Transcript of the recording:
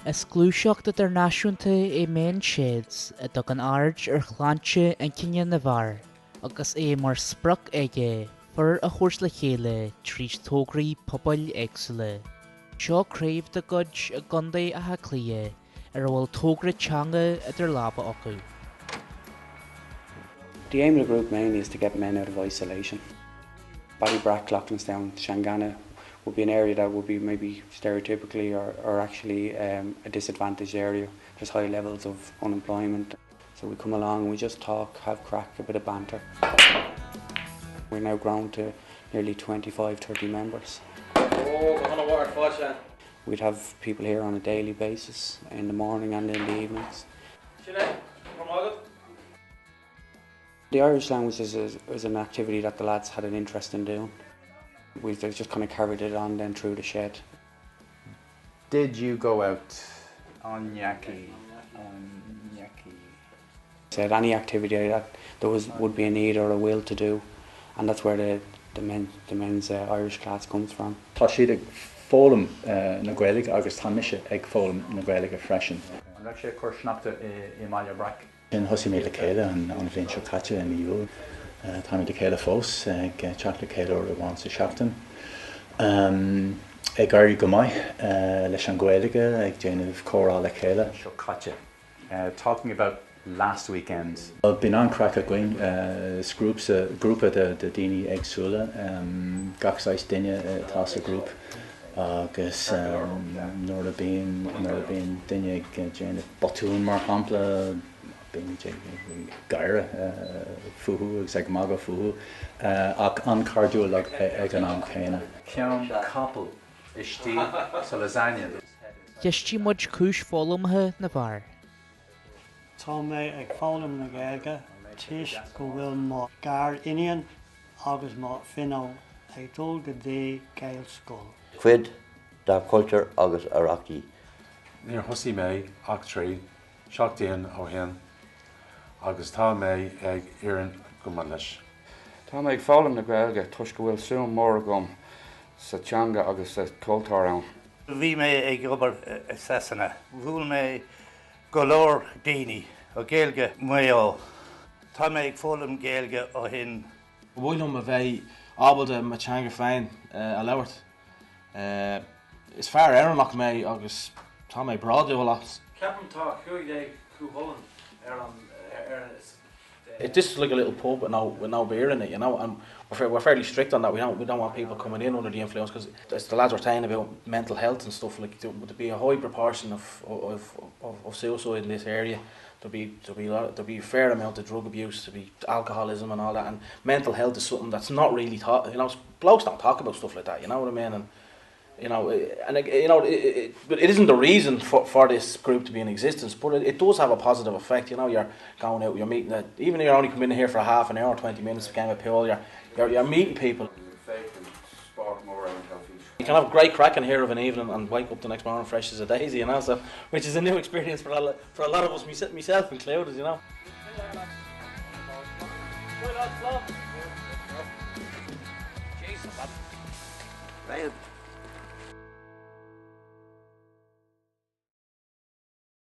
Is glúiseacht idirnáisiúnta é main sheds a do an ard ar chlanse an cinne na bhar, agus é mar sprach aige fur a chóirs le chéile trís tógraí pobal éagsúla. Seo craobh de gcuid a gundaí a clia ar bhfuil tógra teanga idir lába acu. The aim of the group mainly is to get men out of isolation. Ballybrack, Loughlinstown, Shangana would be an area that would be maybe stereotypically or actually a disadvantaged area. There's high levels of unemployment. So we come along and we just talk, have crack, a bit of banter. We're now grown to nearly 25, 30 members. We'd have people here on a daily basis, in the morning and in the evenings. The Irish language is an activity that the lads had an interest in doing. They've just kind of carried it on then through the shed. Did you go out on Yaki? Said any activity that there would be a need or a will to do, and that's where the men's Irish class comes from. Tá siad ag fólam na Gaeilge agus tá mise ag fólam na Gaeilge freisin. An raibh sé chuir sneachta I Ballybrack. In thosaí mé le chéile an bhíonn seo caite in íbhil. Tá mé le chéile fós ag teach le chéile ar bháin sa seachtain. Ag airí go maith leis an Gaeilge ag déanamh chorá le chéile seo caite. Talking about last weekend. I've been on crack again. Group of the Dini Egsula, Gachsais Dinya Tasa group. Agus Norda being Dinya Jane Batoon Mar Hampla being Gaira Fuhu exag Maga Fuhu an cardio like an Kena. Kian couple ishti so lasagna. Gistí mud cúis fólamthe na bhar. Tá mé ag fálam na Gaeilge, tíos go bhfuil má gar inian agus má finál ag dul go dtí Gael Scoil. Cuid da culture agus Iraqi. Níor thosaí mé ach trí seachtaíonn ó shin agus tá mé ag iarrainn go maith leis. Tá mé ag fálam na Gaeilge tuis go bhfuil súm mór agam sa teanga agus sa cultúr ann. Bhí mé ag obair sesanna. Bhúil mé go leor daoine ó Gaeilge maó. Tá mé ag fólam Gaeilge ó shin. Bhfuilm a bheith ábalda ma teanga féin a labhairt. Is fear éireannach mé agus tá mé bráidú las. Ceapan tá chuaigh é cútholán It's just like a little pub with no beer in it, you know, and we're fairly strict on that. We don't want people coming in under the influence, because as the lads were saying about mental health and stuff, like there would be a high proportion of suicide in this area. There'll be a fair amount of drug abuse, there'll be alcoholism and all that, and mental health is something that's not really taught. You know, blokes don't talk about stuff like that. You know what I mean? And you know, but it isn't the reason for this group to be in existence, but it does have a positive effect. You know, you're going out, you're meeting, even if you're only coming in here for a half an hour, 20 minutes of game of pool, you're meeting people. You can have a great crack in here of an evening and wake up the next morning fresh as a daisy, you know, so, which is a new experience for a lot of us, myself included, you know. Right.